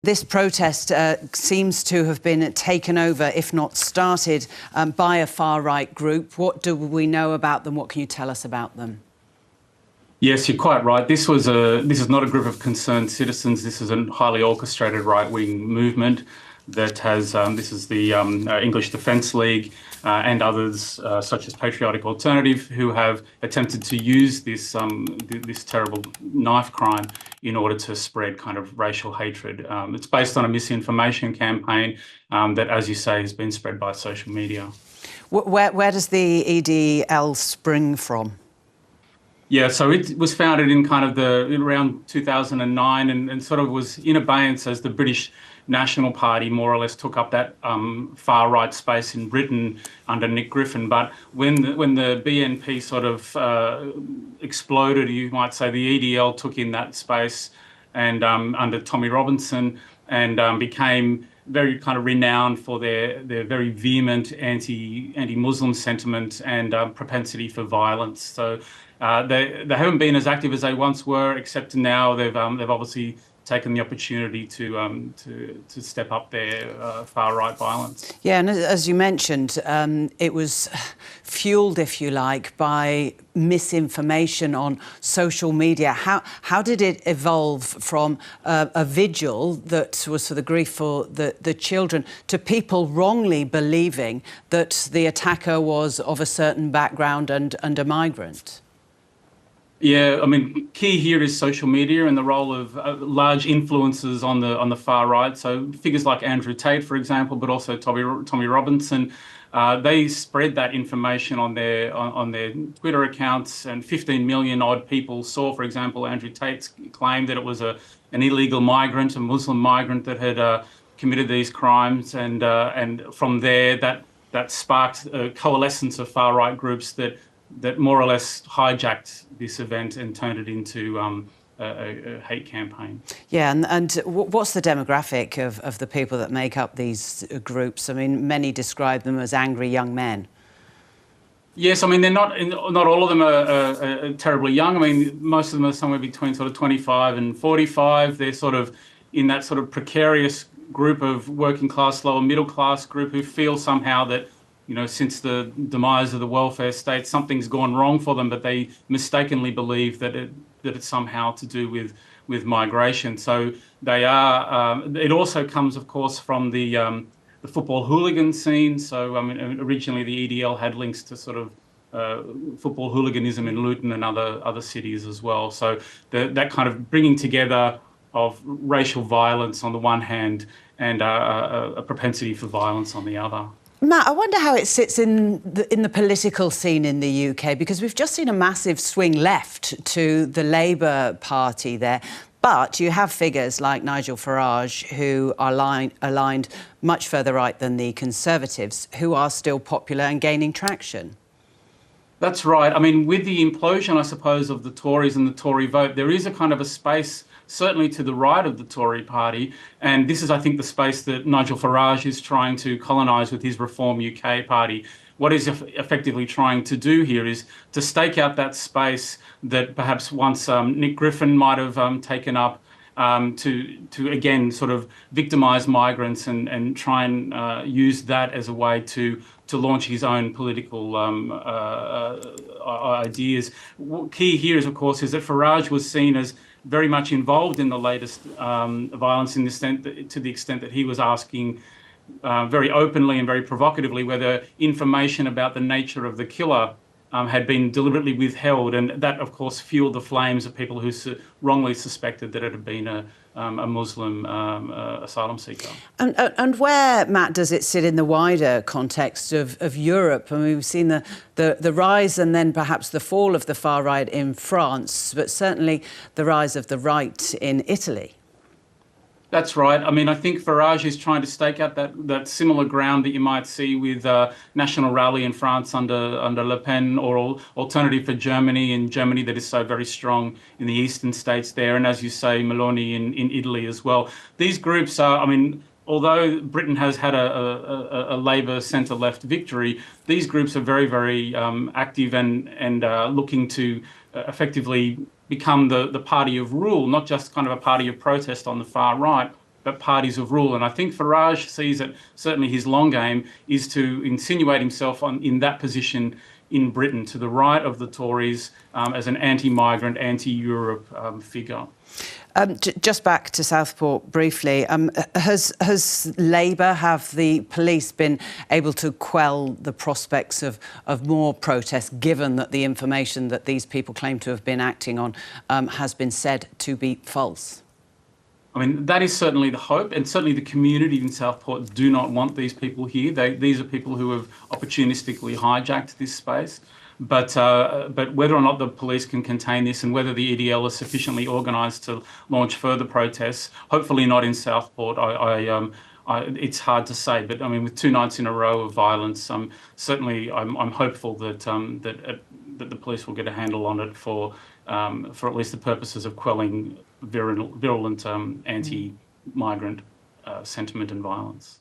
This protest seems to have been taken over, if not started, by a far-right group. What do we know about them? What can you tell us about them? Yes, you're quite right. This is not a group of concerned citizens. This is a highly orchestrated right-wing movement that has, this is the English Defence League and others such as Patriotic Alternative, who have attempted to use this terrible knife crime in order to spread kind of racial hatred. It's based on a misinformation campaign that, as you say, has been spread by social media. Where does the EDL spring from? Yeah, so it was founded in kind of around 2009 and sort of was in abeyance as the British National Party more or less took up that far right space in Britain under Nick Griffin. But when the BNP sort of exploded, you might say, the EDL took in that space and under Tommy Robinson and became very kind of renowned for their very vehement anti-Muslim sentiment and propensity for violence. So they haven't been as active as they once were, except now they've obviously taken the opportunity to step up their far-right violence. Yeah, and as you mentioned, it was fuelled, if you like, by misinformation on social media. How did it evolve from a vigil that was for the grief for the children to people wrongly believing that the attacker was of a certain background and a migrant? Yeah, I mean, key here is social media and the role of large influencers on the far right. So figures like Andrew Tate, for example, but also Tommy Robinson, they spread that information on their Twitter accounts, and 15 million odd people saw, for example, Andrew Tate's claim that it was an illegal migrant, a Muslim migrant that had committed these crimes, and from there that sparked a coalescence of far right groups that more or less hijacked this event and turned it into a hate campaign. Yeah, and what's the demographic of the people that make up these groups? I mean, many describe them as angry young men. Yes, I mean, not all of them are terribly young. I mean, most of them are somewhere between sort of 25 and 45. They're sort of in that sort of precarious group of working class, lower middle class group who feel somehow that, you know, since the demise of the welfare state, something's gone wrong for them, but they mistakenly believe that it's somehow to do with migration. So they are. It also comes, of course, from the football hooligan scene. So I mean, originally the EDL had links to sort of football hooliganism in Luton and other cities as well. So that kind of bringing together of racial violence on the one hand and a propensity for violence on the other. Matt, I wonder how it sits in the political scene in the UK, because we've just seen a massive swing left to the Labour Party there. But you have figures like Nigel Farage, who are aligned much further right than the Conservatives, who are still popular and gaining traction. That's right. I mean, with the implosion, I suppose, of the Tories and the Tory vote, there is a kind of a space certainly to the right of the Tory party. And this is, I think, the space that Nigel Farage is trying to colonise with his Reform UK party. What he's effectively trying to do here is to stake out that space that perhaps once Nick Griffin might have taken up to again sort of victimise migrants and try and use that as a way to launch his own political ideas. Key here is, of course, is that Farage was seen as very much involved in the latest violence to the extent that he was asking very openly and very provocatively whether information about the nature of the killer had been deliberately withheld, and that, of course, fueled the flames of people who wrongly suspected that it had been a Muslim asylum seeker. And where, Matt, does it sit in the wider context of Europe? I mean, we've seen the rise and then perhaps the fall of the far right in France, but certainly the rise of the right in Italy. That's right. I mean, I think Farage is trying to stake out that similar ground that you might see with National Rally in France under Le Pen, or Alternative for Germany in Germany, that is so very strong in the eastern states there, and as you say, Meloni in Italy as well. These groups are, I mean, although Britain has had a Labour centre-left victory, these groups are very, very active and looking to effectively become the party of rule, not just kind of a party of protest on the far right. parties of rule. And I think Farage sees that certainly his long game is to insinuate himself in that position in Britain, to the right of the Tories, as an anti-migrant, anti-Europe figure. Just back to Southport briefly, has Labour, have the police been able to quell the prospects of more protests, given that the information that these people claim to have been acting on has been said to be false? I mean, that is certainly the hope, and certainly the community in Southport do not want these people here. These are people who have opportunistically hijacked this space. But whether or not the police can contain this, and whether the EDL is sufficiently organised to launch further protests, hopefully not in Southport, it's hard to say. But I mean, with 2 nights in a row of violence, certainly I'm hopeful that that the police will get a handle on it for at least the purposes of quelling virulent anti-migrant sentiment and violence.